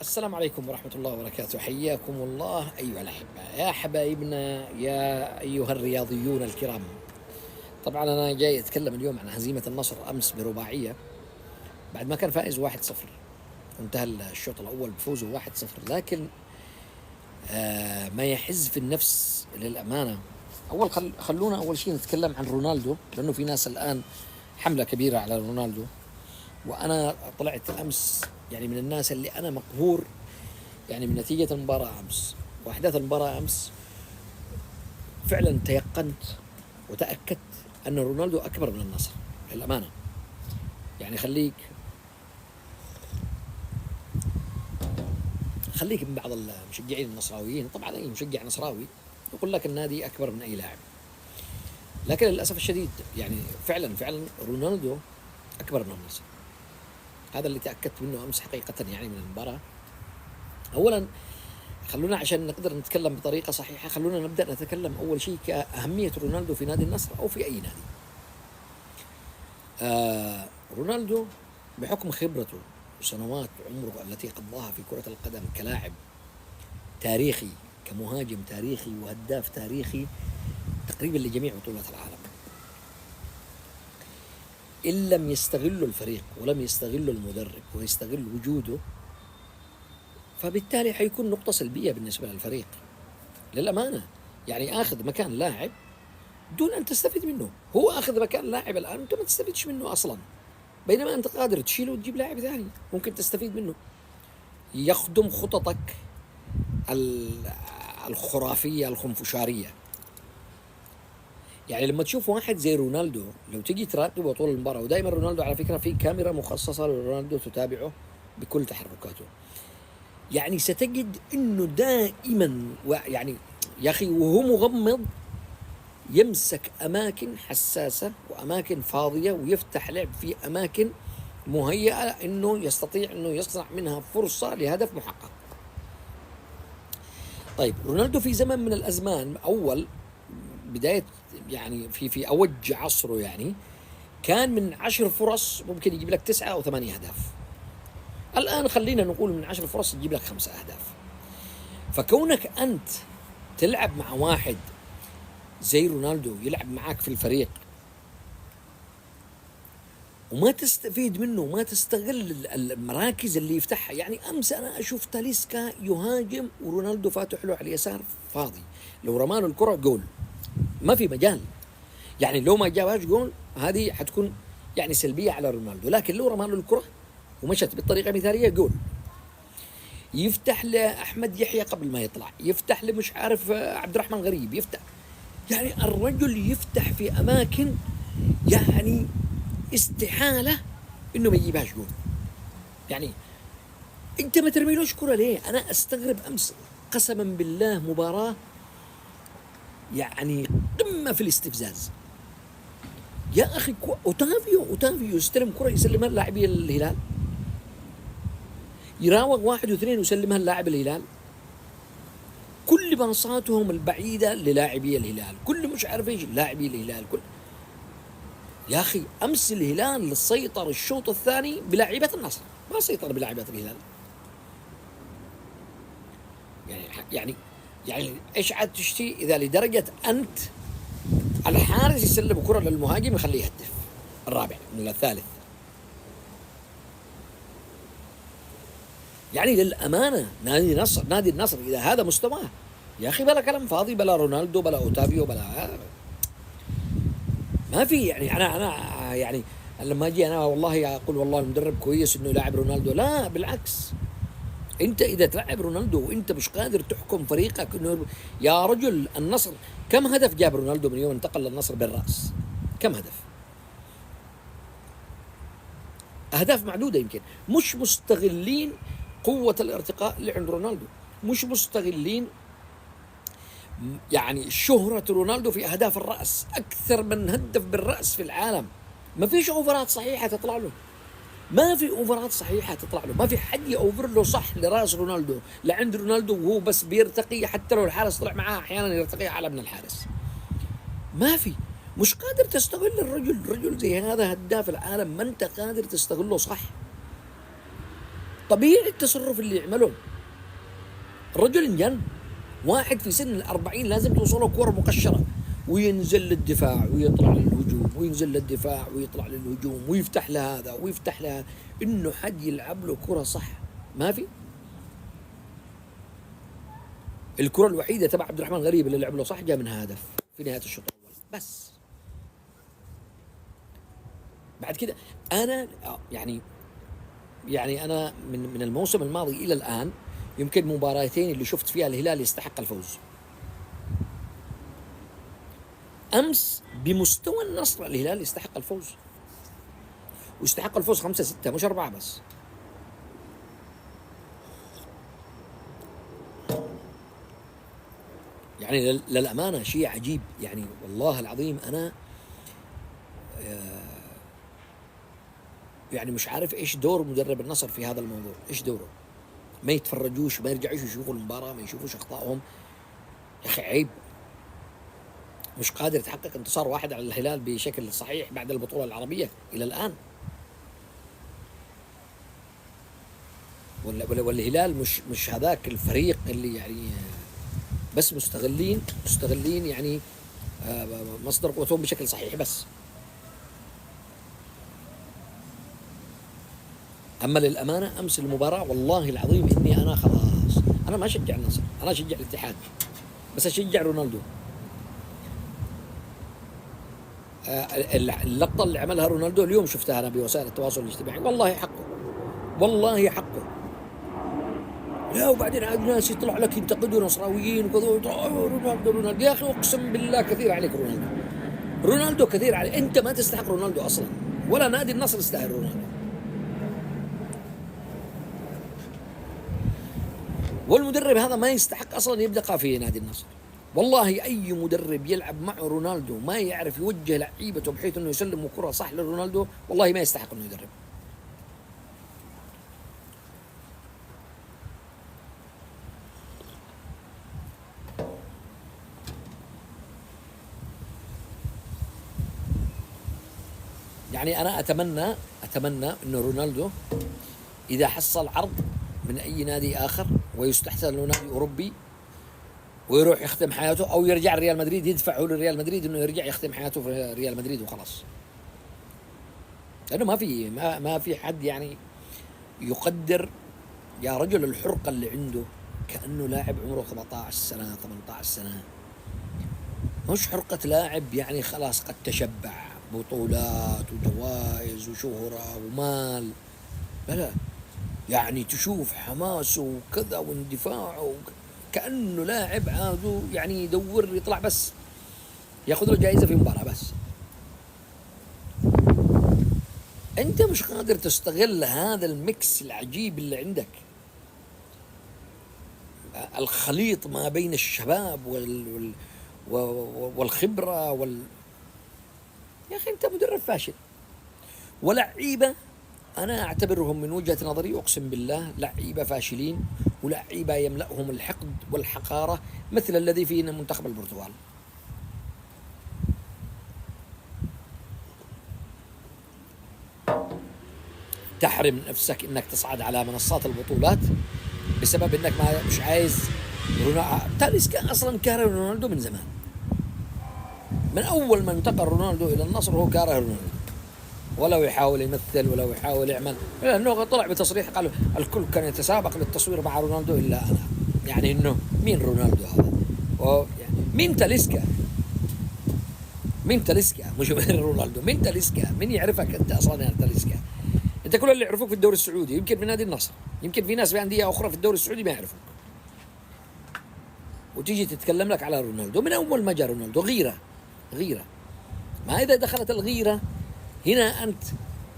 السلام عليكم ورحمة الله وبركاته، حياكم الله أيها الأحبة، يا حبايبنا، يا أيها الرياضيون الكرام. طبعا أنا جاي أتكلم اليوم عن هزيمة النصر أمس برباعية بعد ما كان فائز 1-0، وانتهى الشوط الأول بفوزه 1-0. لكن ما يحز في النفس للأمانة. خلونا أول شيء نتكلم عن رونالدو، لأنه في ناس الآن حملة كبيرة على رونالدو، وأنا طلعت أمس يعني من الناس اللي أنا مقهور يعني من نتيجة المباراة أمس وأحداث المباراة أمس. فعلا تيقنت وتأكدت أن رونالدو أكبر من النصر للأمانة. يعني خليك من بعض المشجعين النصراويين، طبعا أي مشجع نصراوي يقول لك النادي أكبر من أي لاعب، لكن للأسف الشديد يعني فعلا رونالدو أكبر من النصر. هذا اللي تأكدت منه أمس حقيقة يعني من المباراة. أولا خلونا عشان نقدر نتكلم بطريقة صحيحة، خلونا نبدأ نتكلم أول شيء كأهمية رونالدو في نادي النصر أو في أي نادي. رونالدو بحكم خبرته وسنوات عمره التي قضاها في كرة القدم كلاعب تاريخي، كمهاجم تاريخي وهداف تاريخي تقريبا لجميع بطولات العالم، إن لم يستغل الفريق ولم يستغل المدرب ويستغل وجوده، فبالتالي حيكون نقطة سلبية بالنسبة للفريق للأمانة. يعني آخذ مكان لاعب دون أن تستفيد منه، هو أخذ مكان لاعب الآن أنت ما تستفيدش منه أصلا، بينما أنت قادر تشيله وتجيب لاعب ثاني ممكن تستفيد منه يخدم خططك الخرافية الخنفشارية. يعني لما تشوف واحد زي رونالدو لو تجي تراقبه طول المباراة، ودائما رونالدو على فكرة في كاميرا مخصصة لرونالدو تتابعه بكل تحركاته، يعني ستجد انه دائما يعني يا اخي وهو مغمض يمسك اماكن حساسه واماكن فاضيه ويفتح لعب في اماكن مهيئه انه يستطيع انه يصنع منها فرصه لهدف محقق. طيب رونالدو في زمن من الازمان اول بدايه يعني في اوج عصره، يعني كان من 10 فرص ممكن يجيب لك 9 أو 8 أهداف. الآن خلينا نقول من 10 فرص يجيب لك 5 أهداف. فكونك أنت تلعب مع واحد زي رونالدو يلعب معاك في الفريق وما تستفيد منه وما تستغل المراكز اللي يفتحها، يعني أمس أنا أشوف تاليسكا يهاجم ورونالدو فاتح له على اليسار فاضي، لو رماله الكرة جول ما في مجال، يعني لو ما جابهاش جول هذه حتكون يعني سلبية على رونالدو، لكن لو رماله الكرة ومشت بالطريقة مثالية جول. يفتح لأحمد يحيى قبل ما يطلع، يفتح لمش عارف عبد الرحمن غريب، يفتح يعني الرجل يفتح في أماكن يعني استحالة إنه ما يجيبهاش جول. يعني أنت ما ترميلوش كرة ليه؟ أنا أستغرب أمس قسما بالله مباراة يعني قمة في الاستفزاز. يا أخي أوتافيو يستلم كرة يسلمها لاعبي الهلال، يراوغ واحد واثنين ويسلمها اللاعب الهلال، كل باصاتهم البعيدة للاعبي الهلال، كل مش عارف ايش لاعبي الهلال كل. يا اخي امس الهلال سيطر الشوط الثاني بلاعيبة النصر، ما سيطر بلاعيبة الهلال. يعني ايش عاد تشتي اذا لدرجة انت الحارس يسلم كرة للمهاجم يخليه يهدف الرابع من الثالث. يعني للأمانة نادي النصر إذا هذا مستواه يا أخي بلا كلام فاضي، بلا رونالدو بلا أوتافيو بلا ما في. يعني أنا يعني لما أجي أنا والله أقول والله المدرب كويس إنه لاعب رونالدو، لا بالعكس. أنت إذا تلعب رونالدو وأنت مش قادر تحكم فريقك إنه يا رجل النصر كم هدف جاب رونالدو من يوم انتقل للنصر بالرأس؟ كم هدف؟ أهداف معدودة يمكن. مش مستغلين قوة الارتقاء اللي عند رونالدو، مش مستغلين يعني شهرة رونالدو في أهداف الرأس، أكثر من هدف بالرأس في العالم. ما فيش أوفرات صحيحة تطلع له، ما في أوفرات صحيحة تطلع له، ما في حد يأوفر له صح لراس رونالدو لعند رونالدو، وهو بس بيرتقي حتى لو الحارس طلع معاه أحيانا يرتقي أعلى من الحارس. ما في، مش قادر تستغل الرجل زي هذا هداف العالم، ما أنت قادر تستغله صح. طبيعي التصرف اللي يعمله. الرجل انجن. واحد في سن 40 لازم توصله كورة مقشرة وينزل للدفاع ويطلع للهجوم، وينزل للدفاع ويطلع للهجوم، ويفتح لهذا ويفتح لهذا. انه حد يلعب له كرة صح ما في. الكرة الوحيدة تبع عبد الرحمن غريب اللي لعب له صح جاء من هدف في نهاية الشوط الأول بس. بعد كده أنا يعني أنا من الموسم الماضي إلى الآن يمكن مباراتين اللي شفت فيها الهلال يستحق الفوز. أمس بمستوى النصر الهلال يستحق الفوز، ويستحق الفوز 5-6 مش 4 بس. يعني للأمانة شيء عجيب. يعني والله العظيم أنا يعني مش عارف إيش دور مدرب النصر في هذا الموضوع. إيش دوره؟ ما يتفرجوش، ما يرجعوش يشوفوا المباراة، ما يشوفوش أخطائهم. يا أخي عيب. مش قادر يتحقق انتصار واحد على الهلال بشكل صحيح بعد البطولة العربية إلى الآن. والهلال مش هذاك الفريق اللي يعني بس مستغلين يعني مصدر قوتهم بشكل صحيح بس. أما للأمانة أمس المباراة والله العظيم إني أنا خلاص أنا ما أشجع النصر، أنا أشجع الاتحاد، بس أشجع رونالدو. اللقطة اللي عملها رونالدو اليوم شفتها أنا بوسائل التواصل الاجتماعي، والله حقه، والله حقه. لا وبعدين عاد ناس يطلع لك ينتقدوا نصراويين وكذا رونالدو. يا أخي أقسم بالله كثير عليك رونالدو كثير عليك. أنت ما تستحق رونالدو أصلا، ولا نادي النصر يستاهل رونالدو. والمدرب هذا ما يستحق أصلا يبقى في نادي النصر. والله أي مدرب يلعب مع رونالدو ما يعرف يوجه لعيبته بحيث أنه يسلم كرة صح لرونالدو والله ما يستحق أنه يدرب. يعني أنا أتمنى أنه رونالدو إذا حصل عرض من أي نادي آخر ويستحسن له نادي أوروبي ويروح يختم حياته، أو يرجع ريال مدريد يدفعه لريال مدريد إنه يرجع يختم حياته في ريال مدريد وخلاص. لأنه ما في حد يعني يقدر يا رجل الحرقة اللي عنده كأنه لاعب عمره 17 سنة 18 سنة. مش حرقة لاعب يعني خلاص قد تشبع بطولات وجوائز وشهرة ومال. لا يعني تشوف حماسه وكذا واندفاعه كأنه لاعب عادو يعني يدور يطلع بس ياخذ له جائزة في مباراة بس. أنت مش قادر تستغل هذا الميكس العجيب اللي عندك، الخليط ما بين الشباب والخبرة يا أخي أنت مدرب فاشل. ولعيبة أنا أعتبرهم من وجهة نظري أقسم بالله لعيبة فاشلين، ولعيبة يملأهم الحقد والحقارة مثل الذي في منتخب البرتغال. تحرم نفسك إنك تصعد على منصات البطولات بسبب إنك مش عايز تاليسكا أصلا كاره رونالدو من زمان، من أول ما انتقل رونالدو إلى النصر هو كاره رونالدو، ولو يحاول يمثل ولو يحاول يعمل، لأنه طلع بتصريح قال الكل كان يتسابق للتصوير مع رونالدو إلا أنا. يعني إنه مين رونالدو هذا؟ يعني مين تاليسكا مش رونالدو. مين تاليسكا؟ مين يعرفك أنت أصلا يا تاليسكا؟ أنت كل اللي يعرفوك في الدوري السعودي، يمكن في نادي النصر، يمكن في ناس في أندية أخرى في الدوري السعودي ما يعرفوك، وتيجي تتكلم لك على رونالدو. من أول ما جاء رونالدو غيرة. ما إذا دخلت الغيرة هنا أنت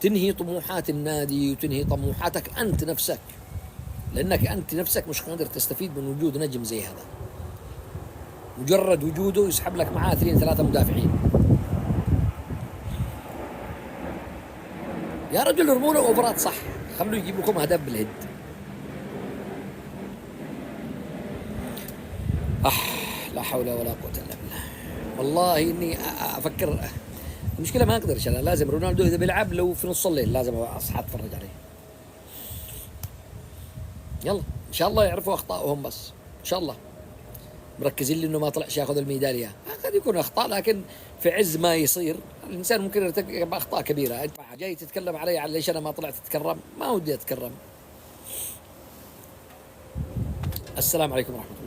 تنهي طموحات النادي وتنهي طموحاتك أنت نفسك، لأنك أنت نفسك مش قادر تستفيد من وجود نجم زي هذا. مجرد وجوده يسحب لك معاه 2-3 مدافعين. يا رجل ارموا له اوفرات صح، خلوا يجيب لكم اهداف بالهد. لا حول ولا قوة الا بالله. والله اني افكر المشكلة ما اقدرش انا، لازم رونالدو اذا بيلعب لو في نص الليل لازم اصحى اتفرج عليه. يلا ان شاء الله يعرفوا اخطائهم، بس ان شاء الله مركزين لي انه ما طلعش ياخذ الميداليه. قد يكون اخطاء، لكن في عز ما يصير الانسان ممكن يرتكب اخطاء كبيره. انت جاي تتكلم علي عن ليش انا ما طلعت اتكرم؟ ما ودي اتكرم. السلام عليكم ورحمه الله.